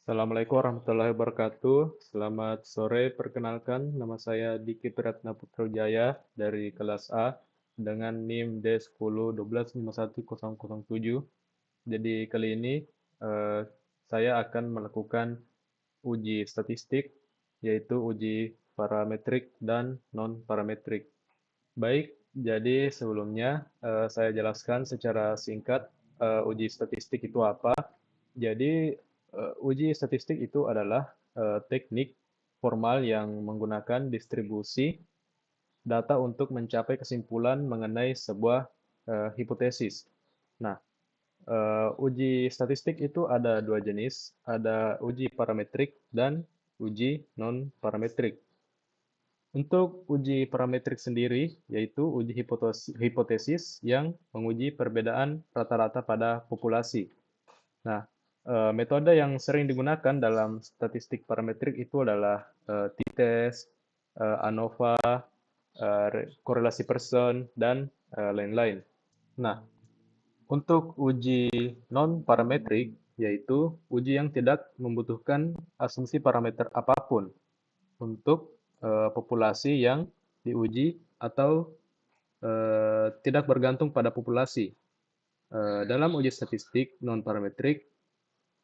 Assalamualaikum warahmatullahi wabarakatuh. Selamat sore, perkenalkan nama saya Diki Pratna Putrajaya dari kelas A dengan NIM D10 12 51 007. Jadi kali ini eh, saya akan melakukan uji statistik, yaitu uji parametrik dan non-parametrik. Baik, jadi sebelumnya saya jelaskan secara singkat uji statistik itu apa. Jadi, uji statistik itu adalah teknik formal yang menggunakan distribusi data untuk mencapai kesimpulan mengenai sebuah hipotesis. Nah, uji statistik itu ada dua jenis, ada uji parametrik dan uji non-parametrik. Untuk uji parametrik sendiri, yaitu uji hipotesis yang menguji perbedaan rata-rata pada populasi. Nah, metode yang sering digunakan dalam statistik parametrik itu adalah t-test, ANOVA, korelasi Pearson, dan lain-lain. Nah, untuk uji non-parametrik, yaitu uji yang tidak membutuhkan asumsi parameter apapun untuk populasi yang diuji atau tidak bergantung pada populasi. Dalam uji statistik non-parametrik,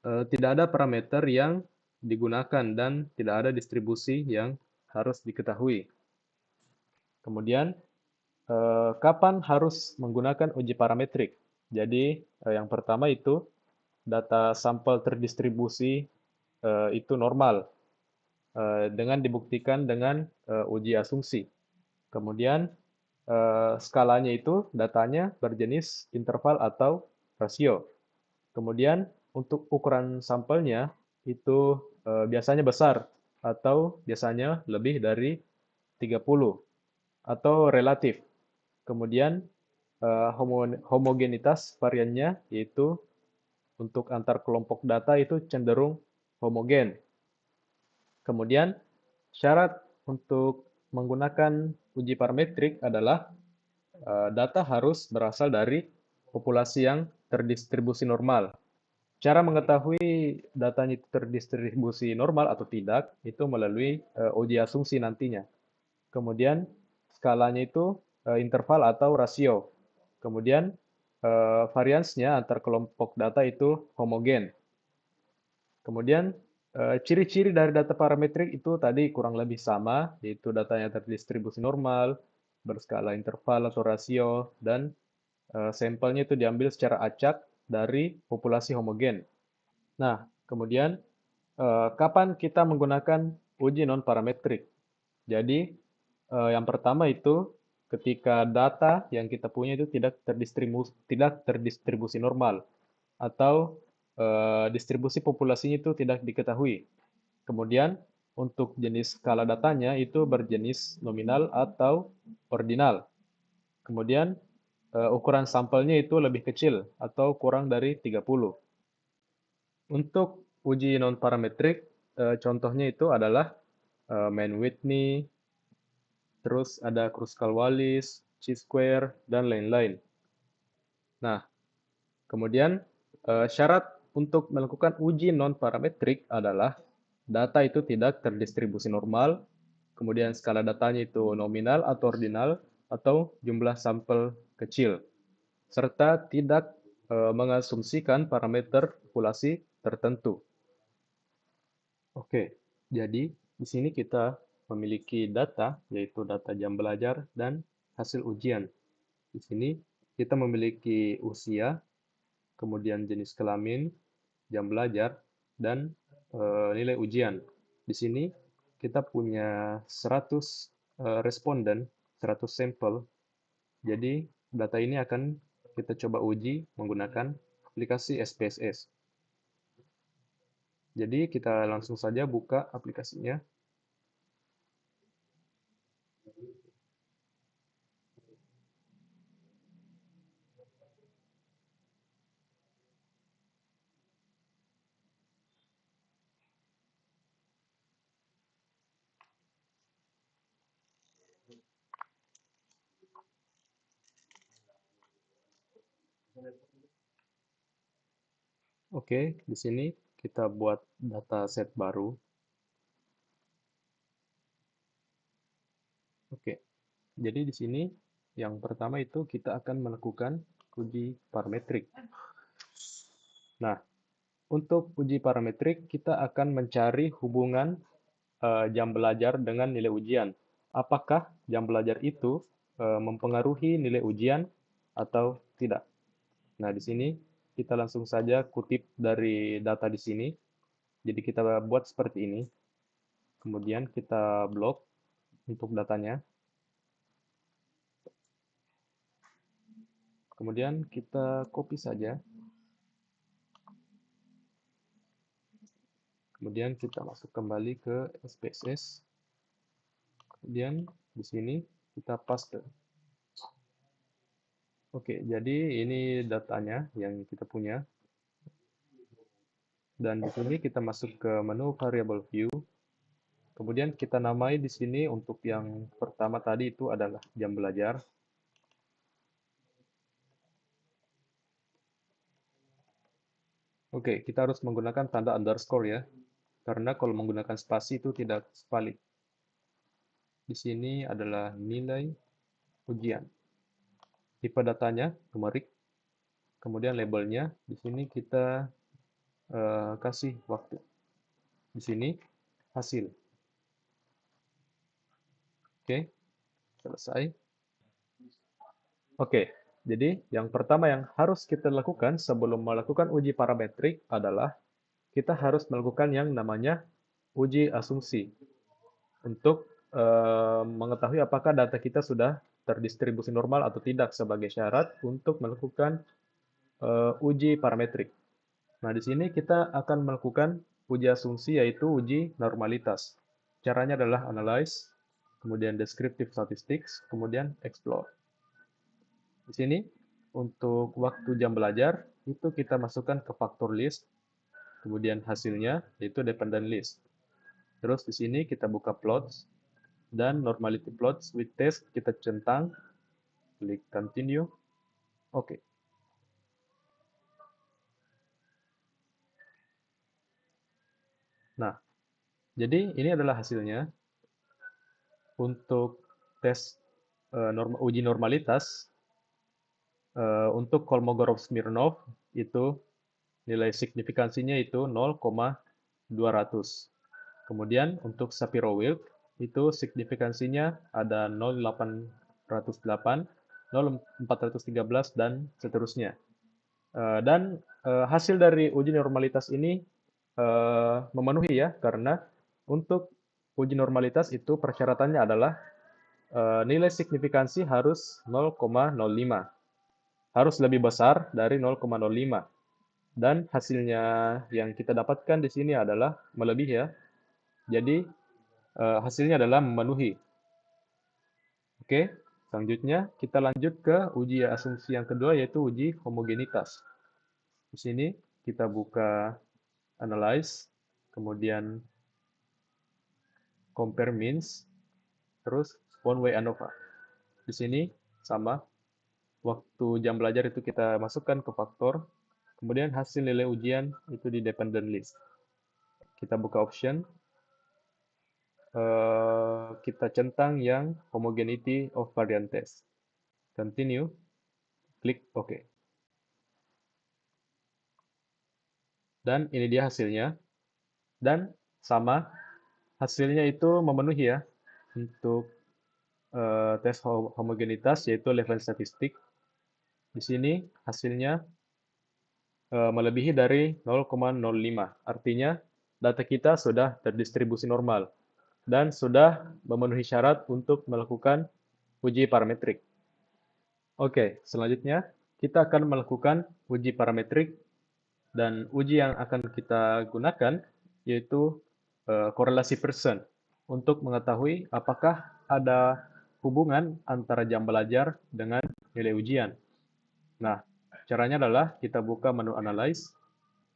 tidak ada parameter yang digunakan dan tidak ada distribusi yang harus diketahui. Kemudian, kapan harus menggunakan uji parametrik? Jadi, yang pertama itu data sampel terdistribusi itu normal dengan dibuktikan dengan uji asumsi. Kemudian, skalanya itu datanya berjenis interval atau rasio. Kemudian untuk ukuran sampelnya itu biasanya besar atau biasanya lebih dari 30 atau relatif. Kemudian homogenitas variannya yaitu untuk antar kelompok data itu cenderung homogen. Kemudian syarat untuk menggunakan uji parametrik adalah data harus berasal dari populasi yang terdistribusi normal. Cara mengetahui datanya itu terdistribusi normal atau tidak, itu melalui uji asumsi nantinya. Kemudian skalanya itu interval atau rasio. Kemudian variansnya antar kelompok data itu homogen. Kemudian ciri-ciri dari data parametrik itu tadi kurang lebih sama, yaitu datanya terdistribusi normal, berskala interval atau rasio, dan sampelnya itu diambil secara acak dari populasi homogen. Nah, kemudian kapan kita menggunakan uji non-parametrik? Jadi, yang pertama itu ketika data yang kita punya itu tidak terdistribusi normal atau distribusi populasinya itu tidak diketahui. Kemudian, untuk jenis skala datanya itu berjenis nominal atau ordinal. Kemudian, ukuran sampelnya itu lebih kecil atau kurang dari 30. Untuk uji non-parametrik, contohnya itu adalah Mann-Whitney, terus ada Kruskal-Wallis, chi-square, dan lain-lain. Nah, kemudian syarat untuk melakukan uji non-parametrik adalah data itu tidak terdistribusi normal, kemudian skala datanya itu nominal atau ordinal, atau jumlah sampel kecil, serta tidak mengasumsikan parameter populasi tertentu. Oke, jadi di sini kita memiliki data, yaitu data jam belajar dan hasil ujian. Di sini kita memiliki usia, kemudian jenis kelamin, jam belajar, dan nilai ujian. Di sini kita punya 100 responden, 100 sampel. Jadi data ini akan kita coba uji menggunakan aplikasi SPSS. Jadi kita langsung saja buka aplikasinya. Oke, di sini kita buat dataset baru. Oke, jadi di sini yang pertama itu kita akan melakukan uji parametrik. Nah, untuk uji parametrik kita akan mencari hubungan jam belajar dengan nilai ujian. Apakah jam belajar itu mempengaruhi nilai ujian atau tidak? Nah, di sini kita langsung saja kutip dari data di sini. Jadi kita buat seperti ini. Kemudian kita blok untuk datanya. Kemudian kita copy saja. Kemudian kita masuk kembali ke SPSS. Kemudian di sini kita paste. Oke, jadi ini datanya yang kita punya. Dan di sini kita masuk ke menu variable view. Kemudian kita namai di sini untuk yang pertama tadi itu adalah jam belajar. Oke, kita harus menggunakan tanda underscore ya. Karena kalau menggunakan spasi itu tidak valid. Di sini adalah nilai ujian. Tipe datanya numerik. Kemudian labelnya di sini kita kasih waktu. Di sini hasil. Oke, selesai. Oke, jadi yang pertama yang harus kita lakukan sebelum melakukan uji parametrik adalah kita harus melakukan yang namanya uji asumsi untuk mengetahui apakah data kita sudah terdistribusi normal atau tidak sebagai syarat untuk melakukan uji parametrik. Nah, di sini kita akan melakukan uji asumsi yaitu uji normalitas. Caranya adalah analyze, kemudian descriptive statistics, kemudian explore. Di sini untuk waktu jam belajar itu kita masukkan ke factor list, kemudian hasilnya yaitu dependent list. Terus di sini kita buka plots dan normality plots with test kita centang, klik continue. Oke. Nah, jadi ini adalah hasilnya untuk tes uji normalitas. Untuk Kolmogorov-Smirnov itu nilai signifikansinya itu 0,200. Kemudian untuk Shapiro-Wilk itu signifikansinya ada 0,808, 0,413 dan seterusnya. Dan hasil dari uji normalitas ini memenuhi ya, karena untuk uji normalitas itu persyaratannya adalah nilai signifikansi harus 0,05. Harus lebih besar dari 0,05. Dan hasilnya yang kita dapatkan di sini adalah melebihi ya. Jadi hasilnya adalah memenuhi. Oke, selanjutnya kita lanjut ke uji asumsi yang kedua yaitu uji homogenitas. Di sini kita buka analyze, kemudian compare means, terus one way ANOVA. Di sini sama, waktu jam belajar itu kita masukkan ke faktor, kemudian hasil nilai ujian itu di dependent list. Kita buka option, kita centang yang homogeneity of variant test. Continue, klik OK. Dan ini dia hasilnya. Dan sama, hasilnya itu memenuhi ya untuk tes homogenitas yaitu level statistik. Di sini hasilnya melebihi dari 0,05. Artinya data kita sudah terdistribusi normal dan sudah memenuhi syarat untuk melakukan uji parametrik. Oke, selanjutnya kita akan melakukan uji parametrik dan uji yang akan kita gunakan yaitu korelasi Pearson untuk mengetahui apakah ada hubungan antara jam belajar dengan nilai ujian. Nah, caranya adalah kita buka menu Analyze,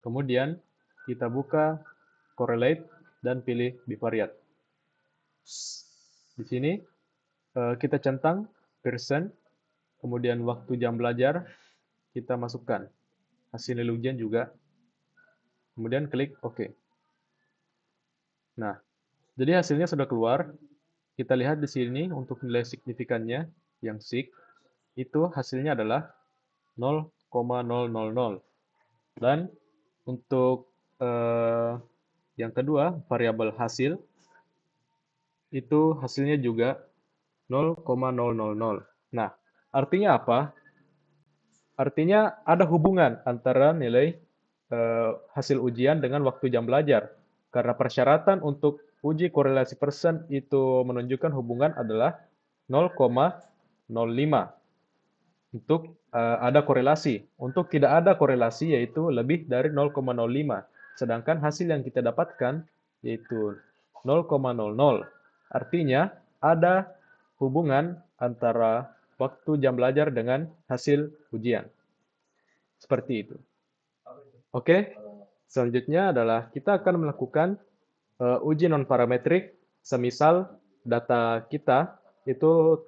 kemudian kita buka Correlate dan pilih Bivariate. Di sini kita centang Pearson, kemudian waktu jam belajar kita masukkan. Hasil nilai ujian juga. kemudian klik OK. Nah, jadi hasilnya sudah keluar. Kita lihat di sini untuk nilai signifikannya, yang sig, itu hasilnya adalah 0,000. Dan untuk yang kedua, variabel hasil, itu hasilnya juga 0,000. Nah, artinya apa? Artinya ada hubungan antara nilai hasil ujian dengan waktu jam belajar. Karena persyaratan untuk uji korelasi persen itu menunjukkan hubungan adalah 0,05 untuk ada korelasi. Untuk tidak ada korelasi yaitu lebih dari 0,05. Sedangkan hasil yang kita dapatkan yaitu 0,00. Artinya ada hubungan antara waktu jam belajar dengan hasil ujian. Seperti itu. Oke, selanjutnya adalah kita akan melakukan uji non-parametrik, semisal data kita itu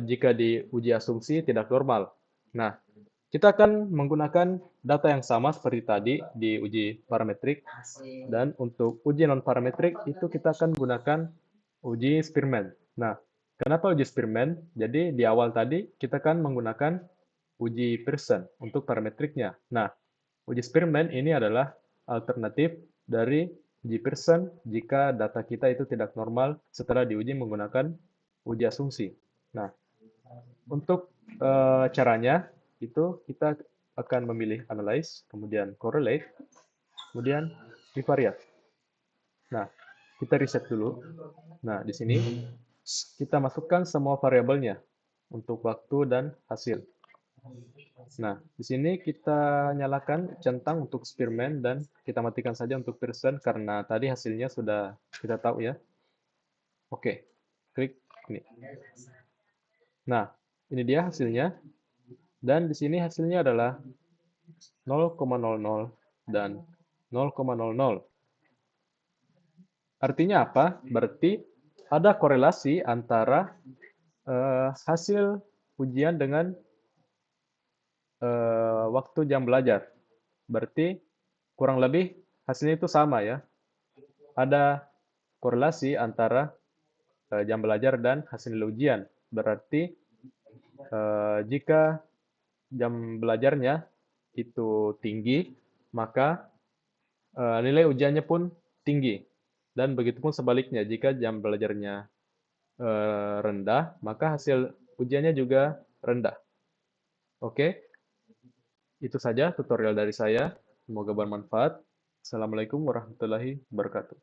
jika diuji asumsi tidak normal. Nah, kita akan menggunakan data yang sama seperti tadi di uji parametrik, dan untuk uji non-parametrik itu kita akan gunakan uji Spearman. Nah, kenapa uji Spearman? Jadi di awal tadi kita kan menggunakan uji Pearson untuk parametriknya. Nah, uji Spearman ini adalah alternatif dari uji Pearson jika data kita itu tidak normal setelah diuji menggunakan uji asumsi. Nah, untuk caranya itu kita akan memilih analyze, kemudian correlate, kemudian bivariate. Nah, kita reset dulu. Nah, di sini kita masukkan semua variabelnya untuk waktu dan hasil. Nah, di sini kita nyalakan centang untuk Spearman dan kita matikan saja untuk Pearson karena tadi hasilnya sudah kita tahu ya. Oke, klik ini. Nah, ini dia hasilnya. Dan di sini hasilnya adalah 0,00 dan 0,00. Artinya apa? Berarti ada korelasi antara hasil ujian dengan waktu jam belajar. Berarti kurang lebih hasilnya itu sama ya. Ada korelasi antara jam belajar dan hasil ujian. Berarti jika jam belajarnya itu tinggi, maka nilai ujiannya pun tinggi. Dan begitu pun sebaliknya, jika jam belajarnya rendah, maka hasil ujiannya juga rendah. Oke, itu saja tutorial dari saya. Semoga bermanfaat. Assalamualaikum warahmatullahi wabarakatuh.